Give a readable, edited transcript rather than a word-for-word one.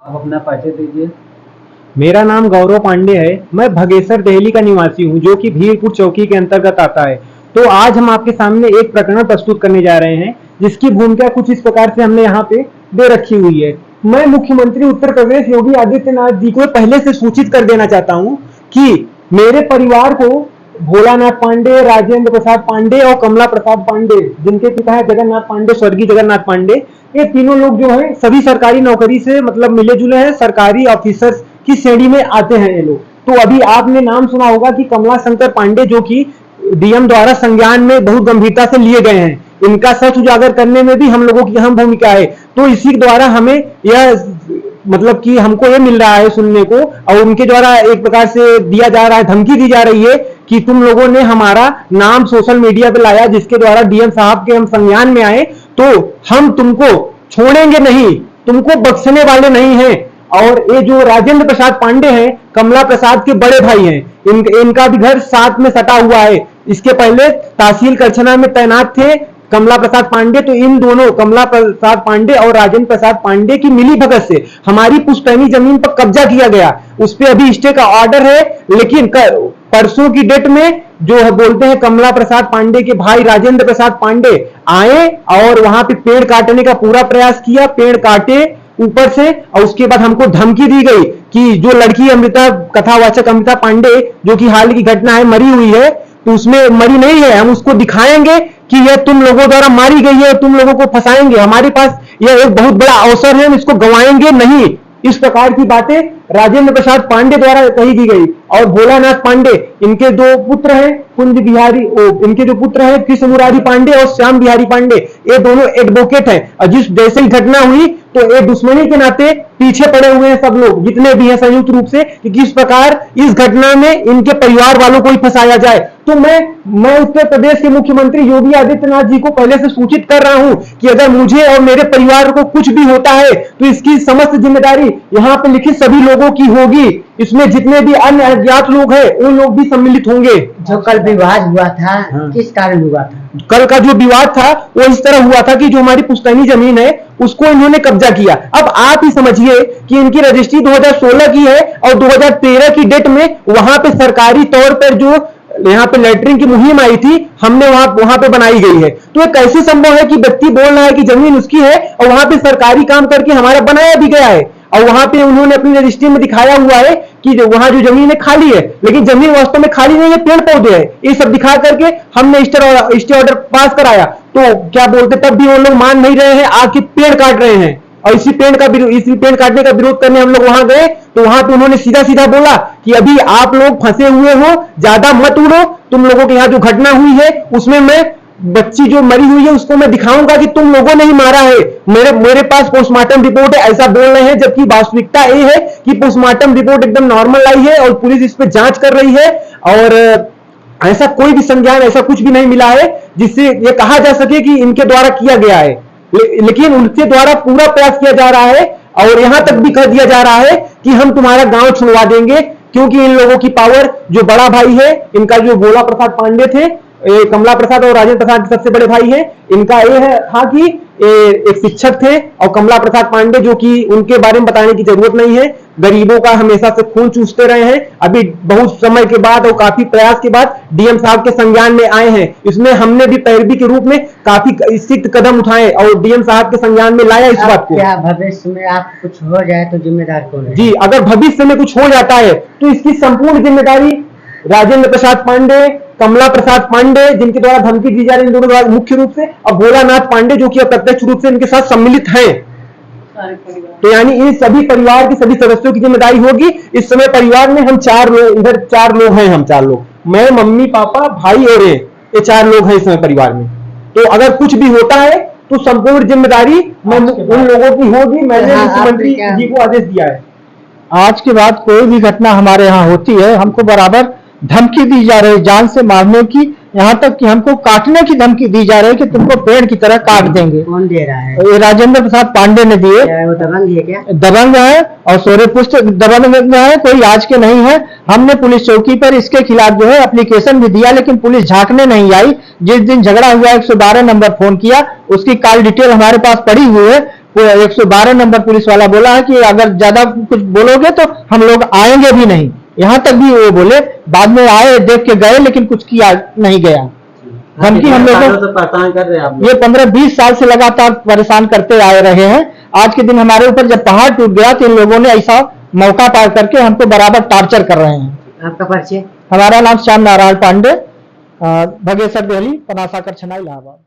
आप अपना परिचय दीजिए। मेरा नाम गौरव पांडे है। मैं भगेसर दिल्ली का निवासी हूं, जो कि भीरपुर चौकी के अंतर्गत आता है। तो आज हम आपके सामने एक प्रकरण प्रस्तुत करने जा रहे हैं, जिसकी भूमिका कुछ इस प्रकार से हमने यहाँ पे दे रखी हुई है। मैं मुख्यमंत्री उत्तर प्रदेश योगी आदित्यनाथ जी को पहले से सूचित कर देना चाहता हूँ कि मेरे परिवार को भोलानाथ पांडे, राजेंद्र प्रसाद पांडे और कमला प्रसाद पांडे, जिनके पिता है जगन्नाथ पांडे, स्वर्गीय जगन्नाथ पांडे, ये तीनों लोग जो है सभी सरकारी नौकरी से मतलब मिले जुले हैं, सरकारी ऑफिसर्स की श्रेणी में आते हैं ये लोग। तो अभी आपने नाम सुना होगा कि कमला शंकर पांडे, जो कि डीएम द्वारा संज्ञान में बहुत गंभीरता से लिए गए हैं। इनका सच उजागर करने में भी हम लोगों की अहम भूमिका है। तो इसी द्वारा हमें यह मतलब कि हमको ये मिल रहा है सुनने को, और उनके द्वारा एक प्रकार से दिया जा रहा है, धमकी दी जा रही है कि तुम लोगों ने हमारा नाम सोशल मीडिया पे लाया, जिसके द्वारा डीएम साहब के हम संज्ञान में आए, तो हम तुमको छोड़ेंगे नहीं, तुमको बख्शने वाले नहीं हैं। और ये जो राजेंद्र प्रसाद पांडे हैं, कमला प्रसाद के बड़े भाई हैं, इनका भी घर साथ में सटा हुआ है। इसके पहले तहसील करछना में तैनात थे कमला प्रसाद पांडे। तो इन दोनों कमला प्रसाद पांडे और राजेंद्र प्रसाद पांडे की मिली भगत से हमारी पुश्तैनी जमीन पर कब्जा किया गया। उस पर अभी स्टे का ऑर्डर है, लेकिन परसों की डेट में जो है बोलते हैं कमला प्रसाद पांडे के भाई राजेंद्र प्रसाद पांडे आए और वहां पे पेड़ काटने का पूरा प्रयास किया, पेड़ काटे ऊपर से, और उसके बाद हमको धमकी दी गई कि जो लड़की अमृता, कथावाचक अमृता पांडे, जो कि हाल की घटना है, मरी हुई है, तो उसमें मरी नहीं है, हम उसको दिखाएंगे कि यह तुम लोगों द्वारा मारी गई है, तुम लोगों को फंसाएंगे, हमारे पास यह एक बहुत बड़ा अवसर है, हम इसको गंवाएंगे नहीं। इस प्रकार की बातें राजेंद्र प्रसाद पांडे द्वारा कही दी गई। और भोलानाथ पांडे, इनके दो पुत्र हैं, कुंज बिहारी, इनके जो पुत्र हैं कृष्ण मुरारी पांडे और श्याम बिहारी पांडे, ये दोनों एडवोकेट हैं। और जिस जैसे ही घटना हुई तो ये दुश्मनी के नाते पीछे पड़े हुए हैं सब लोग, जितने भी हैं संयुक्त रूप से, कि किस प्रकार इस घटना में इनके परिवार वालों को ही फंसाया जाए। तो मैं उत्तर प्रदेश के मुख्यमंत्री योगी आदित्यनाथ जी को पहले से सूचित कर रहा हूं कि अगर मुझे और मेरे परिवार को कुछ भी होता है तो इसकी समस्त जिम्मेदारी यहाँ पे लिखित सभी लोगों की होगी। इसमें जितने भी अन्य अज्ञात लोग हैं वो लोग भी सम्मिलित होंगे। जो कल विवाद हुआ था, किस कारण हुआ था? कल का जो विवाद था वो इस तरह हुआ था कि जो हमारी पुश्तैनी जमीन है उसको इन्होंने कब्जा किया। अब आप ही समझिए कि इनकी रजिस्ट्री 2016 की है और 2013 की डेट में वहां पे सरकारी तौर पर जो यहाँ पे लेटरिंग की मुहिम आई थी, हमने वहां पे बनाई गई है। तो ये कैसे संभव है कि व्यक्ति बोल रहा है कि जमीन उसकी है और वहां पे सरकारी काम करके हमारा बनाया भी गया है, और वहां पे उन्होंने अपनी रजिस्ट्री में दिखाया हुआ है कि वहां जो जमीन है खाली है, लेकिन जमीन वास्तव में खाली नहीं है, पेड़ पौधे है। ये सब दिखा करके हमने स्टे ऑर्डर पास कराया, तो क्या बोलते तब भी वो लोग मान नहीं रहे हैं, आके पेड़ काट रहे हैं। और इसी पेड़ काटने का विरोध करने हम लोग वहां गए, तो वहां पे उन्होंने सीधा सीधा बोला कि अभी आप लोग फंसे हुए हो, ज्यादा मत उड़ो, तुम लोगों के यहाँ जो घटना हुई है उसमें मैं बच्ची जो मरी हुई है उसको मैं दिखाऊंगा कि तुम लोगों ने ही मारा है, मेरे पास पोस्टमार्टम रिपोर्ट है, ऐसा बोल रहे हैं। जबकि वास्तविकता ये है कि पोस्टमार्टम रिपोर्ट एकदम नॉर्मल आई है और पुलिस इस पर जांच कर रही है, और ऐसा कोई भी संज्ञान, ऐसा कुछ भी नहीं मिला है जिससे ये कहा जा सके कि इनके द्वारा किया गया है। लेकिन उनके द्वारा पूरा प्रयास किया जा रहा है, और यहां तक भी कह दिया जा रहा है कि हम तुम्हारा गांव छुड़वा देंगे, क्योंकि इन लोगों की पावर, जो बड़ा भाई है इनका, जो भोला प्रसाद पांडे थे, कमला प्रसाद और राजेंद्र प्रसाद के सबसे बड़े भाई हैं, इनका ये है था कि एक शिक्षक थे, और कमला प्रसाद पांडे, जो कि उनके बारे में बताने की जरूरत नहीं है, गरीबों का हमेशा से खून चूसते रहे हैं। अभी बहुत समय के बाद और काफी प्रयास के बाद डीएम साहब के संज्ञान में आए हैं। इसमें हमने भी पैरवी के रूप में काफी स्ट्रिक्ट कदम उठाए और डीएम साहब के संज्ञान में लाया इस बात को। क्या भविष्य में आप कुछ हो जाए तो जिम्मेदार कौन है? जी, अगर भविष्य में कुछ हो जाता है तो इसकी संपूर्ण जिम्मेदारी राजेंद्र प्रसाद पांडे, कमला प्रसाद पांडे, जिनके द्वारा धमकी दी जा रही है, इन दोनों द्वारा मुख्य रूप से, और भोलानाथ पांडे, जो कि अप्रत्यक्ष रूप से इनके साथ सम्मिलित हैं। तो यानी इन सभी परिवार के सभी सदस्यों की जिम्मेदारी होगी। इस समय परिवार में हम चार लोग, इधर चार लोग हैं, हम चार लोग, मैं, मम्मी, पापा, भाई और ये चार लोग हैं इस समय परिवार में। तो अगर कुछ भी होता है तो संपूर्ण जिम्मेदारी उन लोगों की होगी। मैंने मुख्यमंत्री जी को आदेश दिया है। आज के बाद कोई भी घटना हमारे यहाँ होती है, हमको बराबर धमकी दी जा रही है, जान से मारने की, यहाँ तक कि हमको काटने की धमकी दी जा रही है कि तुमको पेड़ की तरह काट देंगे। कौन दे रहा है? ये राजेंद्र प्रसाद पांडे ने दिए। वो दबंग है क्या? दबंग है, और सोरे पुष्ट दबंग है, कोई आज के नहीं है। हमने पुलिस चौकी पर इसके खिलाफ जो है एप्लीकेशन भी दिया, लेकिन पुलिस झांकने नहीं आई। जिस दिन झगड़ा हुआ 112 नंबर फोन किया, उसकी कॉल डिटेल हमारे पास पड़ी हुई है। वो 112 नंबर पुलिस वाला बोला है कि अगर ज्यादा कुछ बोलोगे तो हम लोग आएंगे भी नहीं। यहाँ तक भी वो बोले, बाद में आए, देख के गए, लेकिन कुछ किया नहीं गया। धमकी हम लोग तो परेशान कर रहे हैं आप। ये 15-20 साल से लगातार परेशान करते आ रहे हैं। आज के दिन हमारे ऊपर जब पहाड़ टूट गया तो इन लोगों ने ऐसा मौका पार करके हमको बराबर टॉर्चर कर रहे हैं। आपका परिचय? हमारा नाम श्याम नारायण पांडे, भगेसर देहली, पनासा कर छनाई, इलाहाबाद।